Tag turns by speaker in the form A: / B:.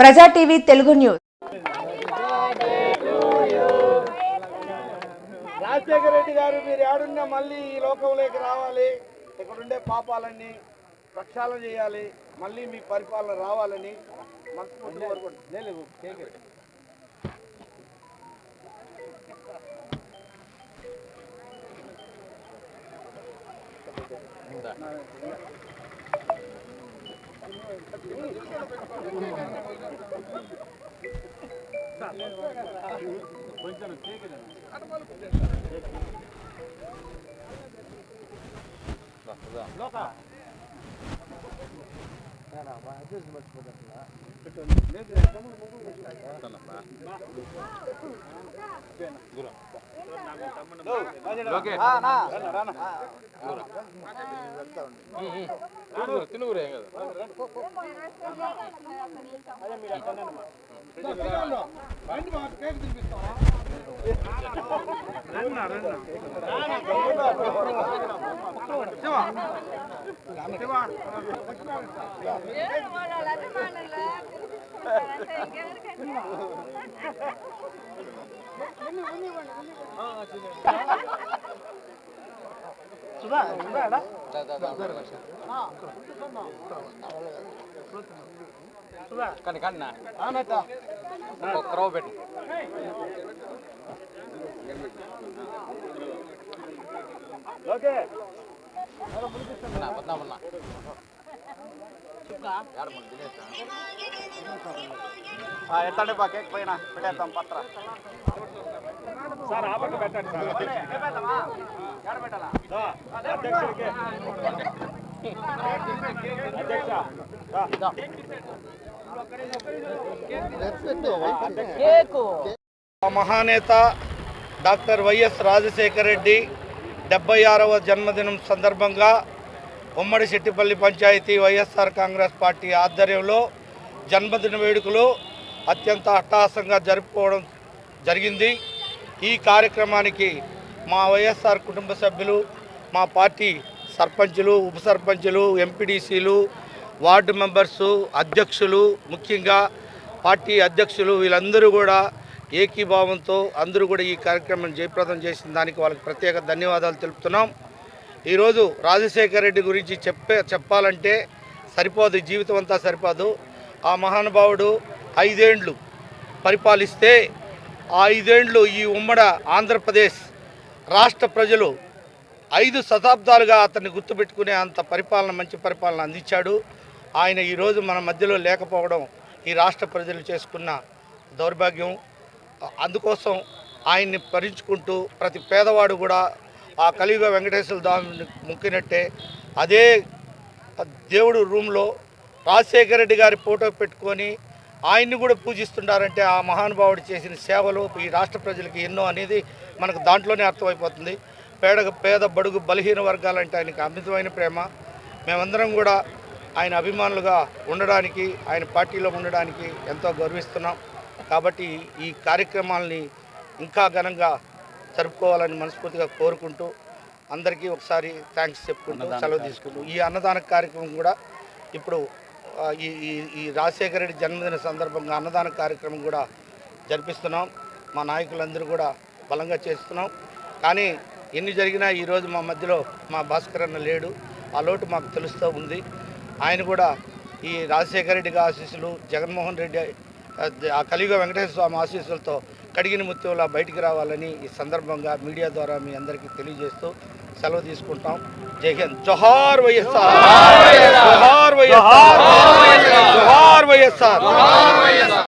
A: ప్రజా TV Telugu news.
B: Rajasekhara Reddy గారు మీరు ఏడున్నా మళ్ళీ ఈ లోకంలోకి రావాలి, ఇక్కడుండే పాపాలన్నీ ప్రక్షాళన చేయాలి, మళ్ళీ మీ పరిపాలన రావాలని మనస్ఫూర్తిగా కోరుకుంటున్నాను. ఎత్తండి బా కేక్ పైన పెట్టేద్దాం పత్ర సార్ ఆపక పెట్టండి మహానేత డాక్టర్ వైఎస్ రాజశేఖర రెడ్డి 76వ జన్మదినం సందర్భంగా ఉమ్మడి శెట్టిపల్లి పంచాయతీ వైఎస్ఆర్ కాంగ్రెస్ పార్టీ ఆధ్వర్యంలో జన్మదిన వేడుకలు అత్యంత అట్టహాసంగా జరుపుకోవడం జరిగింది. ఈ కార్యక్రమానికి మా వైఎస్ఆర్ కుటుంబ సభ్యులు, మా పార్టీ సర్పంచులు, ఉప సర్పంచులు, ఎంపీడీసీలు, వార్డు మెంబర్సు, అధ్యక్షులు, ముఖ్యంగా పార్టీ అధ్యక్షులు వీళ్ళందరూ కూడా ఏకీభావంతో అందరూ కూడా ఈ కార్యక్రమం జయప్రదం చేసిన దానికి వాళ్ళకి ప్రత్యేక ధన్యవాదాలు తెలుపుతున్నాం. ఈరోజు రాజశేఖర రెడ్డి గురించి చెప్పాలంటే సరిపోదు, జీవితం అంతా సరిపోదు. ఆ మహానుభావుడు 5 ఏళ్ళు పరిపాలిస్తే ఆ 5 ఏళ్ళు ఈ ఉమ్మడి ఆంధ్రప్రదేశ్ రాష్ట్ర ప్రజలు 5 శతాబ్దాలుగా అతన్ని గుర్తుపెట్టుకునే అంత పరిపాలన, మంచి పరిపాలన అందించాడు. ఆయన ఈరోజు మన మధ్యలో లేకపోవడం ఈ రాష్ట్ర ప్రజలు చేసుకున్న దౌర్భాగ్యం. అందుకోసం ఆయన్ని భరించుకుంటూ ప్రతి పేదవాడు కూడా ఆ కలియుగ వెంకటేశ్వర స్వామిని మొక్కినట్టే అదే దేవుడు రూమ్లో రాజశేఖర రెడ్డి గారి ఫోటో పెట్టుకొని ఆయన్ని కూడా పూజిస్తుంటారంటే ఆ మహానుభావుడు చేసిన సేవలు ఈ రాష్ట్ర ప్రజలకి ఎన్నో అనేది మనకు దాంట్లోనే అర్థమైపోతుంది. పేద బడుగు బలహీన వర్గాలంటే ఆయనకి అమితమైన ప్రేమ. మేమందరం కూడా ఆయన అభిమానులుగా ఉండడానికి, ఆయన పార్టీలో ఉండడానికి ఎంతో గర్విస్తున్నాం. కాబట్టి ఈ కార్యక్రమాలని ఇంకా ఘనంగా జరుపుకోవాలని మనస్ఫూర్తిగా కోరుకుంటూ అందరికీ ఒకసారి థ్యాంక్స్ చెప్పుకుంటూ సెలవు తీసుకుంటూ ఈ అన్నదాన కార్యక్రమం కూడా ఇప్పుడు ఈ రాజశేఖర రెడ్డి జన్మదిన సందర్భంగా అన్నదాన కార్యక్రమం కూడా జరిపిస్తున్నాం. మా నాయకులందరూ కూడా బలంగా చేస్తున్నాం. కానీ ఎన్ని జరిగినా ఈరోజు మా మధ్యలో మా భాస్కర్ అన్న లేడు. ఆ లోటు మాకు తెలుస్తూ ఉంది. ఆయన కూడా ఈ రాజశేఖర రెడ్డి ఆశీస్సులు, జగన్మోహన్ రెడ్డి ఆ కలియుగ వెంకటేశ్వర స్వామి ఆశీస్సులతో కడిగిన ముత్యంలా బయటికి రావాలని ఈ సందర్భంగా మీడియా ద్వారా మీ అందరికీ తెలియజేస్తూ సెలవు తీసుకుంటాం. జై హింద్. జోహార్ వైఎస్ఆర్, జోహార్ వైఎస్ఆర్, జోహార్ వైఎస్ఆర్.